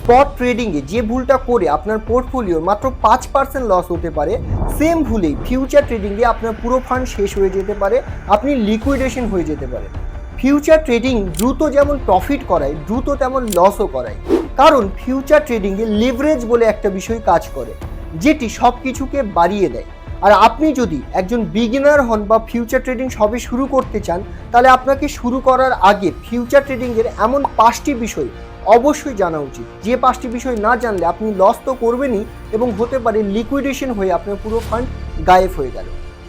Spot ট্রেডিংয়ে যে ভুলটা করে আপনার পোর্টফোলিওর মাত্র 5% লস হতে পারে, সেম ভুলেই ফিউচার ট্রেডিংয়ে আপনার পুরো ফান্ড শেষ হয়ে যেতে পারে, আপনি লিকুইডেশন হয়ে যেতে পারে। ফিউচার ট্রেডিং দ্রুত যেমন প্রফিট করায়, দ্রুত তেমন লসও করায়। কারণ ফিউচার ট্রেডিংয়ে লিভারেজ বলে একটা বিষয় কাজ করে, যেটি সব কিছুকে বাড়িয়ে দেয়। আর আপনি যদি একজন বিগিনার হন বা ফিউচার ট্রেডিং সবে শুরু করতে চান, তাহলে আপনাকে শুরু করার আগে ফিউচার ট্রেডিংয়ের এমন 5টি বিষয় অবশ্যই জানা উচিত, যে 5টি বিষয় না জানলে আপনি লস তো করবেনই এবং হতে পারে লিকুইডেশন হয়ে আপনার পুরো ফান্ড গায়েব হয়ে গেল।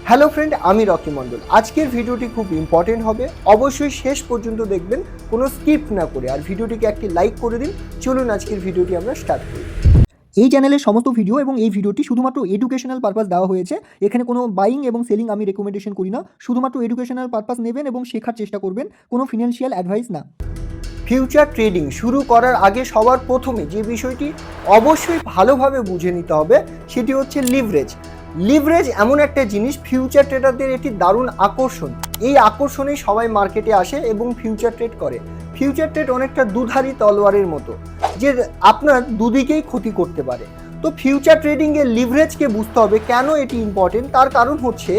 হ্যালো ফ্রেন্ড, আমি রকি মণ্ডল। আজকের ভিডিওটি খুব ইম্পর্টেন্ট হবে, অবশ্যই শেষ পর্যন্ত দেখবেন, কোনো স্কিপ না করে। আর ভিডিওটিকে একটি লাইক করে দিন। চলুন আজকের ভিডিওটি আমরা স্টার্ট করি। এই চ্যানেলের সমস্ত ভিডিও এবং এই ভিডিওটি শুধুমাত্র এডুকেশনাল পারপাস দেওয়া হয়েছে। এখানে কোনো বাইং এবং সেলিং আমি রেকমেন্ডেশন করি না। শুধুমাত্র এডুকেশনাল পারপাস নেবেন এবং শেখার চেষ্টা করবেন, কোনো ফিনান্সিয়াল অ্যাডভাইস না। ফিউচার ট্রেডিং শুরু করার আগে সবার প্রথমে যে বিষয়টি অবশ্যই ভালোভাবে বুঝে নিতে হবে, সেটি হচ্ছে লিভারেজ। লিভারেজ এমন একটা জিনিস, ফিউচার ট্রেডারদের এটি দারুণ আকর্ষণ। এই আকর্ষণে সবাই মার্কেটে আসে এবং ফিউচার ট্রেড করে। ফিউচার ট্রেড অনেকটা দুধারী তলোয়ারের মতো, যে আপনার দুদিকেই ক্ষতি করতে পারে। তো ফিউচার ট্রেডিংয়ে লিভারেজকে বুঝতে হবে কেন এটি ইম্পর্টেন্ট। তার কারণ হচ্ছে,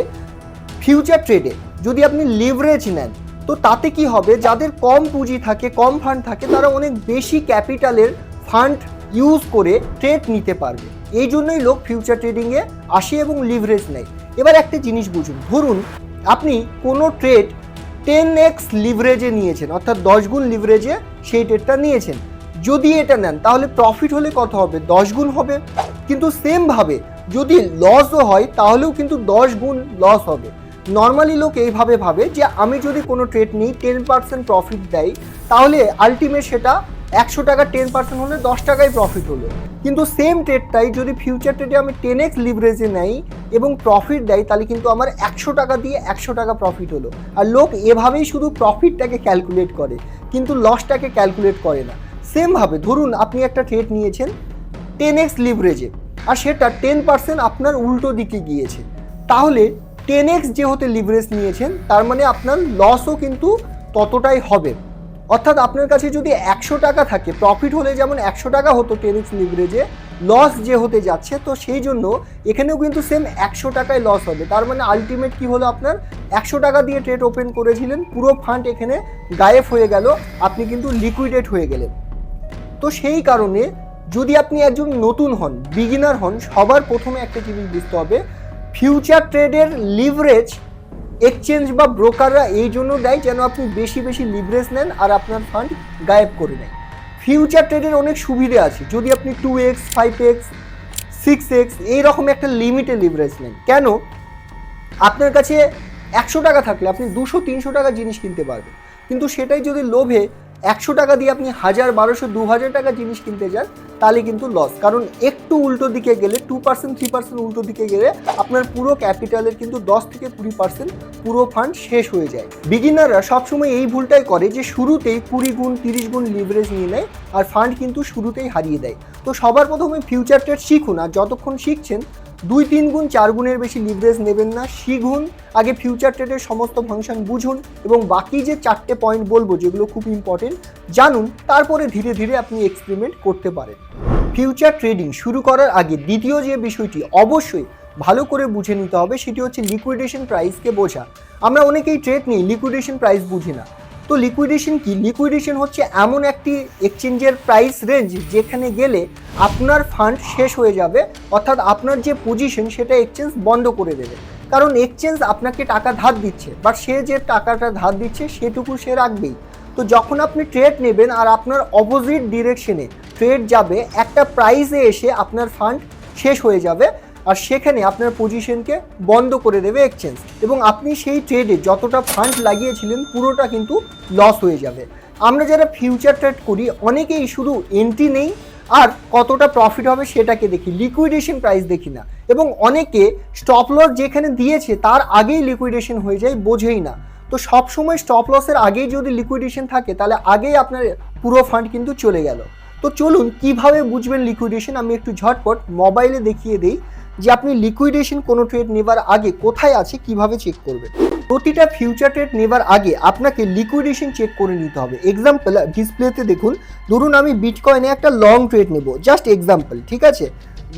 ফিউচার ট্রেডে যদি আপনি লিভারেজ নেন, তো তাতে কি হবে, যাদের কম পুঁজি থাকে, কম ফান্ড থাকে, তারা অনেক বেশি ক্যাপিটালের ফান্ড ইউজ করে ট্রেড নিতে পারবে। এই জন্যই লোক ফিউচার ট্রেডিংয়ে আসে এবং লিভারেজ নেয়। এবার একটা জিনিস বুঝুন, ধরুন আপনি কোনো ট্রেড 10x লিভারেজে নিয়েছেন, অর্থাৎ 10 গুণ লিভারেজে সেই ট্রেডটা নিয়েছেন। যদি এটা নেন তাহলে প্রফিট হলে কত হবে, 10 গুণ হবে। কিন্তু সেমভাবে যদি লসও হয় তাহলেও কিন্তু 10 গুণ লস হবে। নর্মালি লোক এইভাবে ভাবে যে আমি যদি কোনো ট্রেড নিই 10% প্রফিট দেয়, তাহলে আলটিমেট সেটা 100 টাকা 10% হলে 10 টাকায় প্রফিট হলো। কিন্তু সেম ট্রেডটাই যদি ফিউচার ট্রেডে আমি 10x লিভারেজে নেই এবং প্রফিট দেয়, তাহলে কিন্তু আমার 100 টাকা দিয়ে 100 টাকা প্রফিট হলো। আর লোক এভাবেই শুধু প্রফিটটাকে ক্যালকুলেট করে, কিন্তু লসটাকে ক্যালকুলেট করে না। সেমভাবে ধরুন আপনি একটা ট্রেড নিয়েছেন 10x লিভারেজে, আর সেটা 10% আপনার উল্টো দিকে গিয়েছে, তাহলে 10x যেহেতু লিভারেজ নিয়েছেন, তার মানে আপনার লসও কিন্তু ততটাই হবে। অর্থাৎ আপনার কাছে যদি 100 টাকা থাকে, প্রফিট হলে যেমন 100 টাকা হতো 10x লিভারেজে, লস যে হতে যাচ্ছে, তো সেই জন্য এখানেও কিন্তু সেম 100 টাকায় লস হবে। তার মানে আলটিমেট কি হলো, আপনার 100 টাকা দিয়ে ট্রেড ওপেন করেছিলেন, পুরো ফান্ড এখানে গায়েব হয়ে গেল, আপনি কিন্তু লিকুইডেট হয়ে গেলেন। তো সেই কারণে যদি আপনি একজন নতুন হন, বিগিনার হন, সবার প্রথমে একটা জিনিস বুঝতে হবে, ফিউচার ট্রেডের লিভারেজ এক্সচেঞ্জ বা ব্রোকাররা এই জন্য দেয় যেন আপনি বেশি বেশি লিভারেজ নেন আর আপনার ফান্ড গায়েব করে নেয়। ফিউচার ট্রেডের অনেক সুবিধে আছে, যদি আপনি 2x 5x 6x এইরকম একটা লিমিটে লিভারেজ নেন। কেন, আপনার কাছে 100 টাকা থাকলে আপনি 200-300 টাকা জিনিস কিনতে পারবেন, কিন্তু সেটাই যদি লোভে 100 টাকা দিয়ে আপনি 1000, 1200, 2000 টাকা জিনিস কিনতে যান, তাহলে কিন্তু লস। কারণ একটু উল্টো দিকে গেলে, 2% 3% উল্টো দিকে গেলে আপনার পুরো ক্যাপিটালের কিন্তু 10 থেকে 20% পুরো ফান্ড শেষ হয়ে যায়। বিগিনাররা সবসময় এই ভুলটাই করে যে শুরুতেই 20 গুণ 30 গুণ লিভারেজ নিয়ে নেয় আর ফান্ড কিন্তু শুরুতেই হারিয়ে দেয়। তো সবার প্রথমে ফিউচার ট্রেড শিখুন, আর যতক্ষণ শিখছেন 2-3 গুণ 4 গুণের বেশি লিভারেজ নেবেন না, শিখুন। আগে ফিউচার ট্রেডের সমস্ত ফাংশন বুঝুন এবং বাকি যে 4টে পয়েন্ট বলবো যেগুলো খুব ইম্পর্টেন্ট জানুন, তারপরে ধীরে ধীরে আপনি এক্সপেরিমেন্ট করতে পারেন। ফিউচার ট্রেডিং শুরু করার আগে দ্বিতীয় যে বিষয়টি অবশ্যই ভালো করে বুঝে নিতে হবে, সেটি হচ্ছে লিকুইডেশন প্রাইসকে বোঝা। আমরা অনেকেই ট্রেড নিই, লিকুইডেশন প্রাইস বুঝি না। তো লিকুইডেশন কি? লিকুইডেশন হচ্ছে এমন একটি এক্সচেঞ্জের প্রাইস রেঞ্জ যেখানে গেলে আপনার ফান্ড শেষ হয়ে যাবে, অর্থাৎ আপনার যে পজিশন সেটা এক্সচেঞ্জ বন্ধ করে দেবে। কারণ এক্সচেঞ্জ আপনাকে টাকা ধার দিচ্ছে, বাট সে যে টাকাটা ধার দিচ্ছে সেটুকু সে রাখবেই। তো যখন আপনি ট্রেড নেবেন আর আপনার অপোজিট ডিরেকশনে ট্রেড যাবে, একটা প্রাইসে এসে আপনার ফান্ড শেষ হয়ে যাবে, আর সেখানে আপনার পজিশনকে বন্ধ করে দেবে এক্সচেঞ্জ, এবং আপনি সেই ট্রেডে যতটা ফান্ড লাগিয়েছিলেন পুরোটা কিন্তু লস হয়ে যাবে। আমরা যারা ফিউচার ট্রেড করি অনেকেই শুধু এন্ট্রি নেই আর কতটা প্রফিট হবে সেটাকে দেখি, লিকুইডেশন প্রাইস দেখি না, এবং অনেকে স্টপ লস যেখানে দিয়েছে তার আগেই লিকুইডেশন হয়ে যায়, বোঝেই না। তো সবসময় স্টপ লসের আগেই যদি লিকুইডেশন থাকে, তাহলে আগেই আপনার পুরো ফান্ড কিন্তু চলে গেল। তো চলুন কিভাবে বুঝবেন লিকুইডেশন, আমি একটু ঝটপট মোবাইলে দেখিয়ে দিই যে আপনি লিকুইডেশন কোনো ট্রেড নেবার আগে কোথায় আছে, কিভাবে চেক করবেন। প্রতিটা ফিউচার ট্রেড নেবার আগে আপনাকে লিকুইডেশন চেক করে নিতে হবে। এক্সাম্পল ডিসপ্লেতে দেখুন, ধরুন আমি বিটকয়েনে একটা লং ট্রেড নেব, জাস্ট এক্সাম্পল, ঠিক আছে,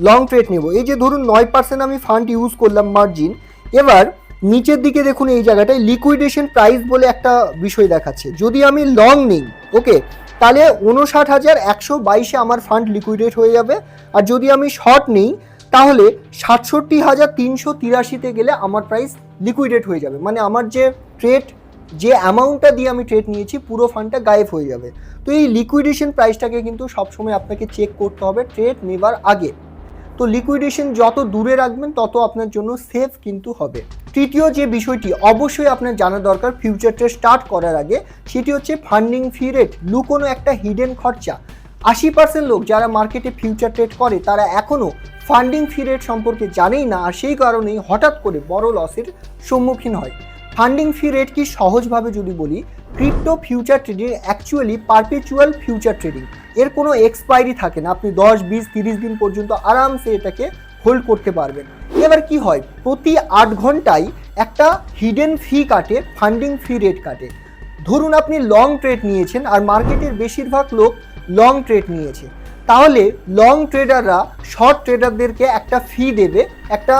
লং ট্রেড নেব। এই যে ধরুন 9% আমি ফান্ড ইউজ করলাম মার্জিন। এবার নিচের দিকে দেখুন এই জায়গাটায় লিকুইডেশন প্রাইস বলে একটা বিষয় দেখাচ্ছে। যদি আমি লং নিই, ওকে, তাহলে 59,122-এ আমার ফান্ড লিকুইডেট হয়ে যাবে। আর যদি আমি শর্ট নিই তাহলে 67,383-তে গেলে আমার প্রাইস লিকুইডেট হয়ে যাবে, মানে আমার যে ট্রেড, যে অ্যামাউন্টটা দিয়ে আমি ট্রেড নিয়েছি পুরো ফান্ডটা গায়েব হয়ে যাবে। তো এই লিকুইডেশন প্রাইসটাকে কিন্তু সবসময় আপনাকে চেক করতে হবে ট্রেড নেবার আগে। তো লিকুইডেশন যত দূরে রাখবেন তত আপনার জন্য সেফ কিন্তু হবে। তৃতীয় যে বিষয়টি অবশ্যই আপনার জানা দরকার ফিউচার ট্রেড স্টার্ট করার আগে, সেটি হচ্ছে ফান্ডিং ফি রেট, লুকোনো একটা হিডেন খরচা। 80% লোক যারা মার্কেটে ফিউচার ট্রেড করে তারা এখনও ফান্ডিং ফি রেট সম্পর্কে জানেই না, আর সেই কারণেই হঠাৎ করে বড় লসের সম্মুখীন হয়। ফান্ডিং ফি রেট কি সহজভাবে যদি বলি, crypto future trading actually perpetual future trading. এর কোনো এক্সপায়ারি থাকে না, আপনি 10, 20, 30 দিন পর্যন্ত আরামসে এটাকে হোল্ড করতে পারবেন। এবার কি হয়, প্রতি 8 ঘন্টায় একটা হিডেন ফি কাটে, ফান্ডিং ফি রেট কাটে। ধরুন আপনি লং ট্রেড নিয়েছেন আর মার্কেটের বেশিরভাগ লোক লং ট্রেড নিয়েছে, তাহলে লং ট্রেডাররা শর্ট ট্রেডারদেরকে একটা ফি দেবে, একটা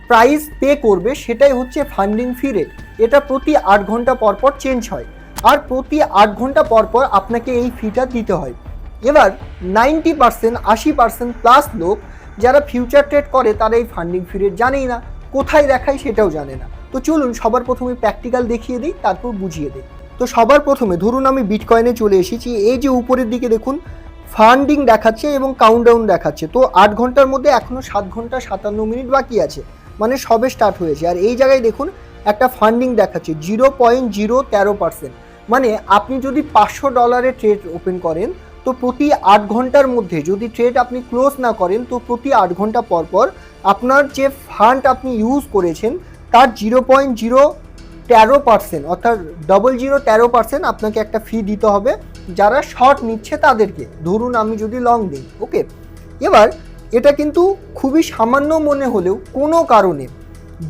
প্রাইস পে করবে, সেটাই হচ্ছে ফান্ডিং ফি রেট। এটা প্রতি 8 ঘন্টা পর পর চেঞ্জ হয়, আর প্রতি 8 ঘন্টা পর পর আপনাকে এই ফিটা দিতে হয়। এবার 90%, 80% প্লাস লোক যারা ফিউচার ট্রেড করে তারা এই ফান্ডিং ফি রেট জানেই না, কোথায় দেখায় সেটাও জানে না। তো চলুন সবার প্রথমে প্র্যাকটিক্যাল দেখিয়ে দিই, তারপর বুঝিয়ে দিই। তো সবার প্রথমে ধরুন আমি বিটকয়েনে চলে এসেছি। এই যে উপরের দিকে দেখুন ফান্ডিং দেখাচ্ছে এবং কাউন্টডাউন দেখাচ্ছে। তো 8 ঘন্টার মধ্যে এখনও 7 ঘন্টা 57 মিনিট বাকি আছে, মানে সবে স্টার্ট হয়েছে। আর এই জায়গায় দেখুন একটা ফান্ডিং দেখাচ্ছে 0.013%, মানে আপনি যদি $500 ট্রেড ওপেন করেন তো প্রতি 8 ঘন্টার মধ্যে যদি ট্রেড আপনি ক্লোজ না করেন তো প্রতি 8 ঘন্টা পর পর আপনার যে ফান্ড আপনি ইউজ করেছেন তার 0.013%, অর্থাৎ 0.013% আপনাকে একটা ফি দিতে হবে যারা শর্ট নিচ্ছে তাদেরকে। ধরুন আমি যদি লং দিই, ওকে। এবার এটা কিন্তু খুবই সামান্য মনে হলেও কোনো কারণে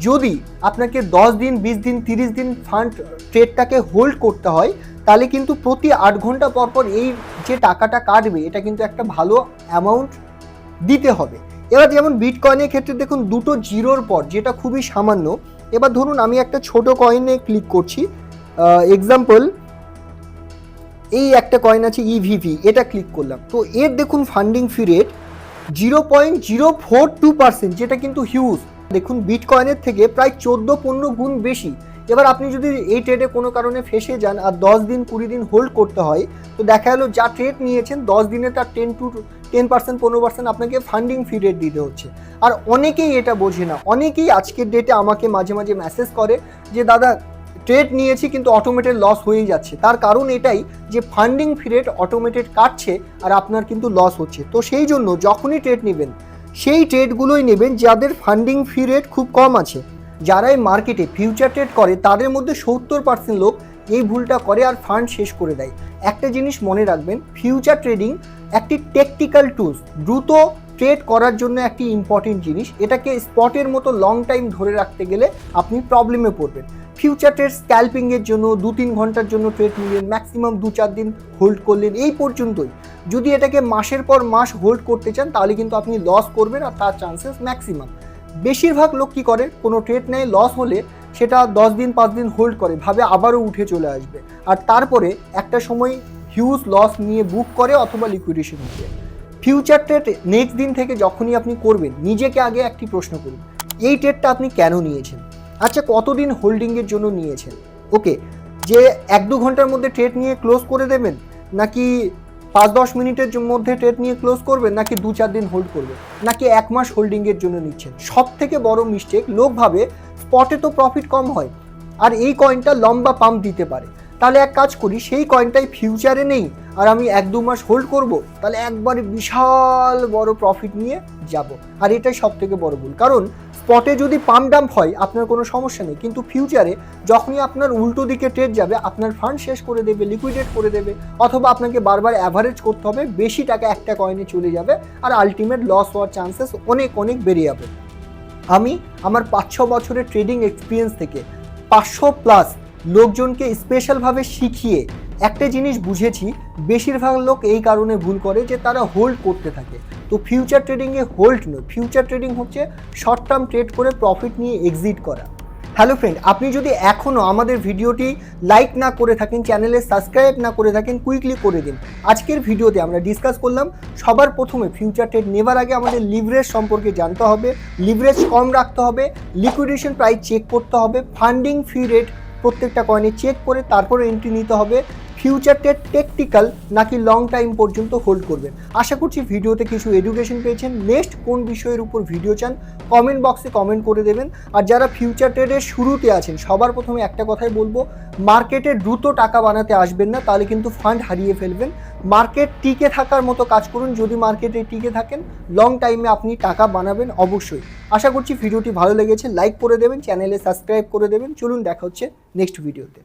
যদি আপনাকে 10 দিন, 20 দিন, 30 দিন ফান্ড ট্রেডটাকে হোল্ড করতে হয়, তাহলে কিন্তু প্রতি 8 ঘন্টা পর পর এই যে টাকাটা কাটবে এটা কিন্তু একটা ভালো অ্যামাউন্ট দিতে হবে। এবার যেমন বিটকয়েনের ক্ষেত্রে দেখুন দুটো জিরোর পর, যেটা খুবই সামান্য। এবার ধরুন আমি একটা ছোট কয়েনে ক্লিক করছি, এক্সাম্পল এই একটা কয়েন আছে ইভিভি, এটা ক্লিক করলাম। তো এর দেখুন ফান্ডিং ফি রেট 0.042%, যেটা কিন্তু হিউজ। দেখুন বিটকয়েনের থেকে প্রায় 14-15 গুণ বেশি। এবার আপনি যদি এই ট্রেডে কোনো কারণে ফেসে যান আর 10 দিন 20 দিন হোল্ড করতে হয়, তো দেখা গেলো যা ট্রেড নিয়েছেন 10 দিনে তার 10% 15% আপনাকে ফান্ডিং ফি রেট দিতে হচ্ছে। আর অনেকেই এটা বোঝে না, অনেকেই আজকের ডেটে আমাকে মাঝে মাঝে মেসেজ করে যে দাদা ট্রেড নিয়েছি কিন্তু অটোমেটেড লস হয়ে যাচ্ছে। তার কারণ এটাই যে ফান্ডিং ফি রেট অটোমেটেড কাটছে আর আপনার কিন্তু লস হচ্ছে। তো সেই জন্য যখনই ট্রেড নেবেন সেই ট্রেডগুলোই নেবেন যাদের ফান্ডিং ফি রেট খুব কম আছে। যারা এই মার্কেটে ফিউচার ট্রেড করে তাদের মধ্যে 70% লোক এই ভুলটা করে আর ফান্ড শেষ করে দেয়। একটা জিনিস মনে রাখবেন, ফিউচার ট্রেডিং একটি টেকনিক্যাল টুলস, দ্রুত ট্রেড করার জন্য একটি ইম্পর্টেন্ট জিনিস। এটাকে স্পটের মতো লং টাইম ধরে রাখতে গেলে আপনি প্রবলেমে পড়বেন। ফিউচার ট্রেড স্ক্যালপিংয়ের জন্য 2-3 ঘন্টার জন্য ট্রেড নিলেন, ম্যাক্সিমাম 2-4 দিন হোল্ড করলেন, এই পর্যন্তই। যদি এটাকে মাসের পর মাস হোল্ড করতে চান তাহলে কিন্তু আপনি লস করবেন, আর তার চান্সেস ম্যাক্সিমাম। বেশিরভাগ লোক কী করে, কোনো ট্রেড নেয়, লস হলে সেটা 10 দিন 5 দিন হোল্ড করে, ভাবে আবারও উঠে চলে আসবে, আর তারপরে একটা সময় হিউজ লস নিয়ে বুক করে অথবা লিকুইডেশন হচ্ছে। ফিউচার ট্রেড নেক্সট দিন থেকে যখনই আপনি করবেন নিজেকে আগে একটি প্রশ্ন করুন, এই ট্রেডটা আপনি কেন নিয়েছেন? আচ্ছা কতদিন হোল্ডিংয়ের জন্য নিয়েছেন? ওকে, যে 1-2 ঘন্টার মধ্যে ট্রেড নিয়ে ক্লোজ করে দেবেন, নাকি 5-10 মিনিটের মধ্যে ট্রেড নিয়ে ক্লোজ করবেন, নাকি 2-4 দিন হোল্ড করবেন, নাকি 1 মাস হোল্ডিংয়ের জন্য নিচ্ছেন? সব থেকে বড় মিস্টেক, লোক ভাবে স্পটে তো প্রফিট কম হয় আর এই কয়েনটা লম্বা পাম্প দিতে পারে, তাহলে এক কাজ করি সেই কয়েনটাই ফিউচারে নেই আর আমি 1-2 মাস হোল্ড করব, তাহলে একবারে বিশাল বড় প্রফিট নিয়ে যাব। আর এটাই সব থেকে বড় ভুল, কারণ স্পটে যদি পাম্প ডাম্প হয় আপনার কোনো সমস্যা নেই, কিন্তু ফিউচারে যখনই আপনার উল্টো দিকে ট্রেড যাবে আপনার ফান্ড শেষ করে দেবে, লিকুইডেট করে দেবে, অথবা আপনাকে বারবার অ্যাভারেজ করতে হবে, বেশি টাকা একটা কয়েনে চলে যাবে আর আলটিমেট লস হওয়ার চান্সেস অনেক বেড়ে যাবে। আমি আমার 5-6 বছরের ট্রেডিং এক্সপিরিয়েন্স থেকে 500+ লোকজনকে স্পেশালভাবে শিখিয়ে একটা জিনিস বুঝেছি, বেশিরভাগ লোক এই কারণে ভুল করে যে তারা হোল্ড করতে থাকে। তো ফিউচার ট্রেডিংয়ে হোল্ড নয়, ফিউচার ট্রেডিং হচ্ছে শর্ট টার্ম ট্রেড করে প্রফিট নিয়ে এক্সিট করা। হ্যালো ফ্রেন্ড, আপনি যদি এখনও আমাদের ভিডিওটি লাইক না করে থাকেন, চ্যানেলে সাবস্ক্রাইব না করে থাকেন, কুইকলি করে দিন। আজকের ভিডিওতে আমরা ডিসকাস করলাম সবার প্রথমে ফিউচার ট্রেড নেবার আগে আমাদের লিভারেজ সম্পর্কে জানতে হবে, লিভারেজ কম রাখতে হবে, লিকুইডেশন প্রাইস চেক করতে হবে, ফান্ডিং ফি রেট প্রত্যেকটা কয়েনে চেক করে তারপরে এন্ট্রি নিতে হবে, ফিউচার ট্রেড টেকনিক্যাল নাকি লং টাইম পর্যন্ত হোল্ড করবেন। আশা করছি ভিডিওতে কিছু এডুকেশন পেয়েছেন। নেক্সট কোন বিষয়ের উপর ভিডিও চান কমেন্ট বক্সে কমেন্ট করে দেবেন। আর যারা ফিউচার ট্রেডের শুরুতে আছেন সবার প্রথমে একটা কথাই বলবো, মার্কেটে দ্রুত টাকা বানাতে আসবেন না, তাহলে কিন্তু ফান্ড হারিয়ে ফেলবেন। মার্কেট টিকে থাকার মতো কাজ করুন, যদি মার্কেটে টিকে থাকেন লং টাইমে আপনি টাকা বানাবেন অবশ্যই। আশা করছি ভিডিওটি ভালো লেগেছে, লাইক করে দেবেন, চ্যানেলে সাবস্ক্রাইব করে দেবেন। চলুন দেখা হচ্ছে নেক্সট ভিডিওতে।